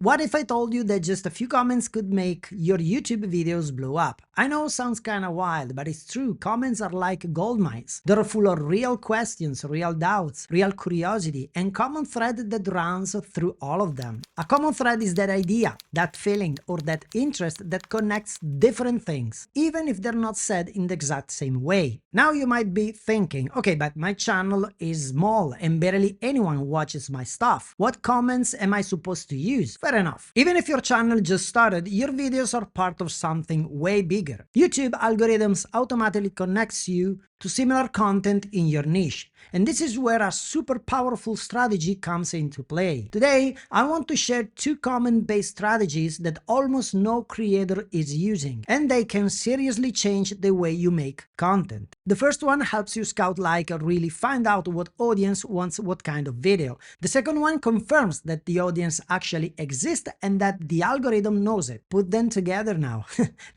What if I told you that just a few comments could make your YouTube videos blow up? I know it sounds kinda wild, but it's true. Comments are like gold mines. They're full of real questions, real doubts, real curiosity, and common thread that runs through all of them. A common thread is that idea, that feeling, or that interest that connects different things, even if they're not said in the exact same way. Now you might be thinking, okay, but my channel is small and barely anyone watches my stuff. What comments am I supposed to use? Fair enough. Even if your channel just started, your videos are part of something way bigger. YouTube algorithms automatically connects you to similar content in your niche. And this is where a super powerful strategy comes into play. Today, I want to share two comment-based strategies that almost no creator is using, and they can seriously change the way you make content. The first one helps you scout like really find out what audience wants what kind of video. The second one confirms that the audience actually exists and that the algorithm knows it. Put them together now.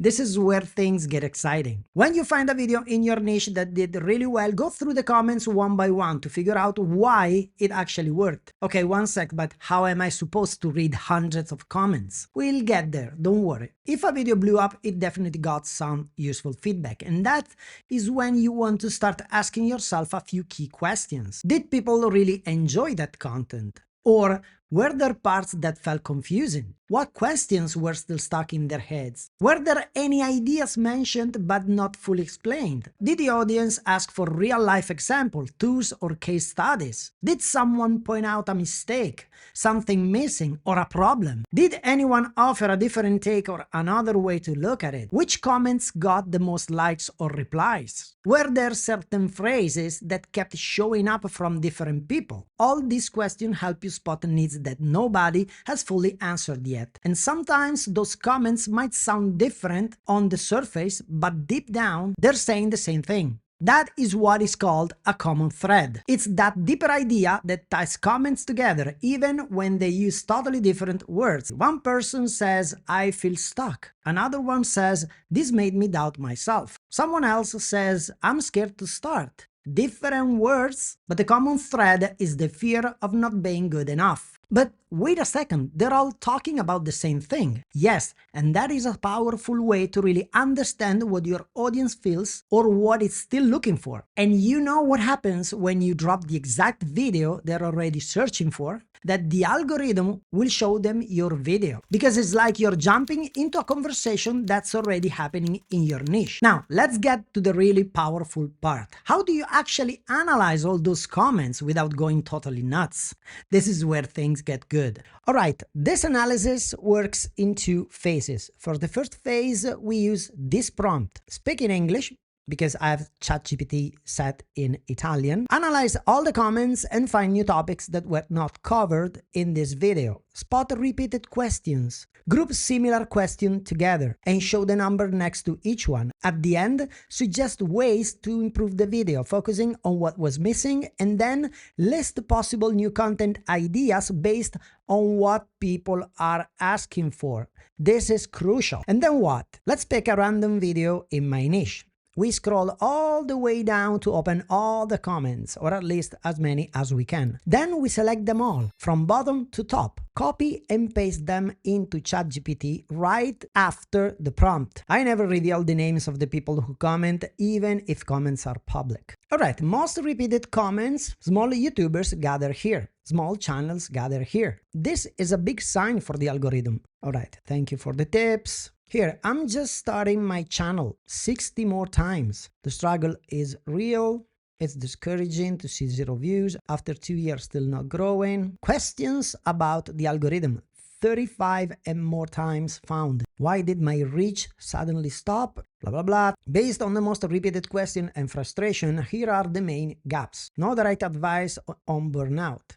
This is where things get exciting. When you find a video in your niche that did really well, go through the comments one by one to figure out why it actually worked. Okay, one sec, but how am I supposed to read hundreds of comments? We'll get there, don't worry. If a video blew up, it definitely got some useful feedback, and that is when you want to start asking yourself a few key questions. Did people really enjoy that content? Or were there parts that felt confusing? What questions were still stuck in their heads? Were there any ideas mentioned but not fully explained? Did the audience ask for real-life examples, tools, or case studies? Did someone point out a mistake, something missing, or a problem? Did anyone offer a different take or another way to look at it? Which comments got the most likes or replies? Were there certain phrases that kept showing up from different people? All these questions help you spot needs that nobody has fully answered yet. And sometimes those comments might sound different on the surface, but deep down, they're saying the same thing. That is what is called a common thread. It's that deeper idea that ties comments together, even when they use totally different words. One person says, I feel stuck. Another one says, this made me doubt myself. Someone else says, I'm scared to start. Different words, but the common thread is the fear of not being good enough. But wait a second, they're all talking about the same thing. Yes, and that is a powerful way to really understand what your audience feels or what it's still looking for. And you know what happens when you drop the exact video they're already searching for? That the algorithm will show them your video, because it's like you're jumping into a conversation that's already happening in your niche. Now, let's get to the really powerful part. How do you actually analyze all those comments without going totally nuts? This is where things get good. All right, this analysis works in two phases. For the first phase, we use this prompt. Speak in English, because I have ChatGPT set in Italian. Analyze all the comments and find new topics that were not covered in this video. Spot repeated questions. Group similar questions together and show the number next to each one. At the end, suggest ways to improve the video, focusing on what was missing, and then list possible new content ideas based on what people are asking for. This is crucial. And then what? Let's pick a random video in my niche. We scroll all the way down to open all the comments, or at least as many as we can. Then we select them all, from bottom to top. Copy and paste them into ChatGPT right after the prompt. I never reveal the names of the people who comment, even if comments are public. Alright, most repeated comments, small YouTubers gather here. Small channels gather here. This is a big sign for the algorithm. Alright, thank you for the tips. Here, I'm just starting my channel 60 more times. The struggle is real. It's discouraging to see 0 views after 2 years still not growing. Questions about the algorithm. 35 and more times found. Why did my reach suddenly stop? Blah, blah, blah. Based on the most repeated question and frustration, here are the main gaps. No direct advice on burnout.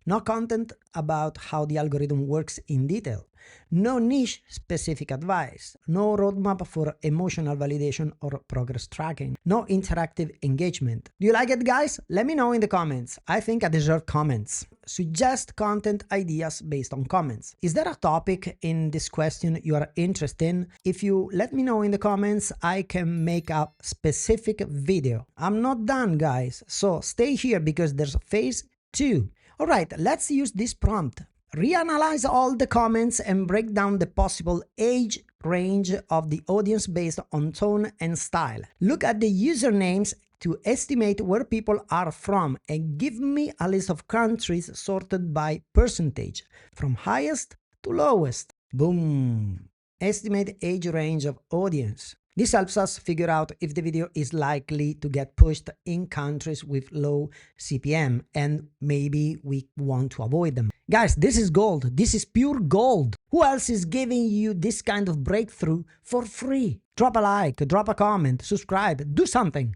No content about how the algorithm works in detail. No niche-specific advice. No roadmap for emotional validation or progress tracking. No interactive engagement. Do you like it, guys? Let me know in the comments. I think I deserve comments. Suggest content ideas based on comments. Is there a topic in this question you are interested in? If you let me know in the comments, I can make a specific video. I'm not done, guys, so stay here because there's phase 2. Alright, let's use this prompt. Reanalyze all the comments and break down the possible age range of the audience based on tone and style. Look at the usernames to estimate where people are from and give me a list of countries sorted by percentage, from highest to lowest. Boom! Estimate age range of audience. This helps us figure out if the video is likely to get pushed in countries with low CPM, and maybe we want to avoid them. Guys, this is gold. This is pure gold. Who else is giving you this kind of breakthrough for free? Drop a like, drop a comment, subscribe, do something.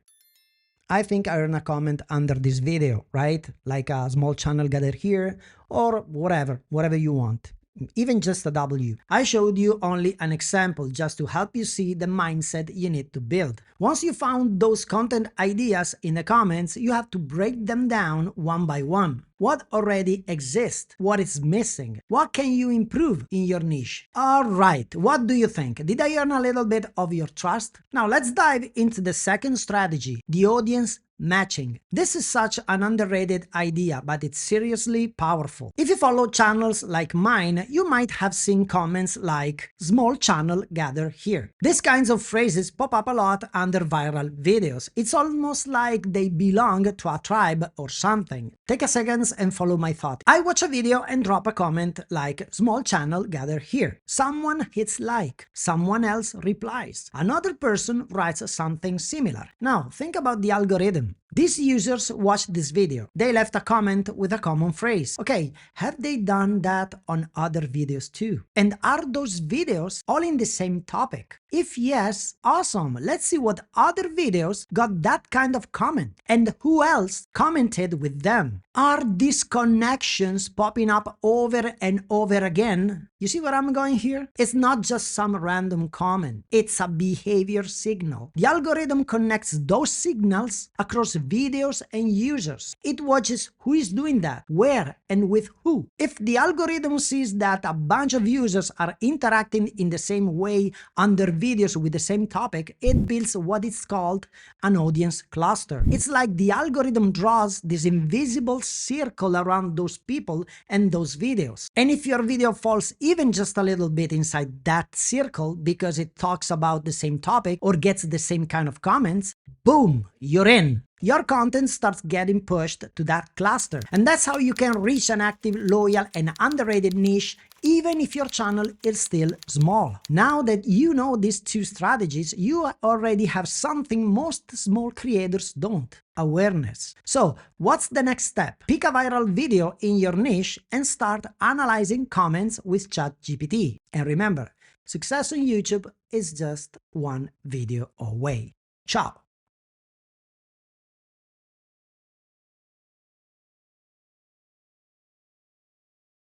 I think I earn a comment under this video, right? Like a small channel gathered here, or whatever you want. Even just a W. I showed you only an example just to help you see the mindset you need to build. Once you found those content ideas in the comments, you have to break them down one by one. What already exists? What is missing? What can you improve in your niche? Alright, what do you think? Did I earn a little bit of your trust? Now let's dive into the second strategy, the audience matching. This is such an underrated idea, but it's seriously powerful. If you follow channels like mine, you might have seen comments like "small channel gather here." These kinds of phrases pop up a lot under viral videos. It's almost like they belong to a tribe or something. Take a second and follow my thought. I watch a video and drop a comment like "small channel gather here." Someone hits like, someone else replies, another person writes something similar. Now think about the algorithm. These users watched this video. They left a comment with a common phrase. Okay, have they done that on other videos too? And are those videos all in the same topic? If yes, awesome. Let's see what other videos got that kind of comment and who else commented with them. Are these connections popping up over and over again? You see where I'm going here? It's not just some random comment. It's a behavior signal. The algorithm connects those signals across videos and users. It watches who is doing that, where, and with who. If the algorithm sees that a bunch of users are interacting in the same way under videos with the same topic, it builds what is called an audience cluster. It's like the algorithm draws this invisible circle around those people and those videos. And if your video falls even just a little bit inside that circle because it talks about the same topic or gets the same kind of comments, boom, you're in. Your content starts getting pushed to that cluster. And that's how you can reach an active, loyal, and underrated niche even if your channel is still small. Now that you know these two strategies, you already have something most small creators don't: awareness. So what's the next step? Pick a viral video in your niche and start analyzing comments with ChatGPT. And remember, success on YouTube is just one video away. Ciao!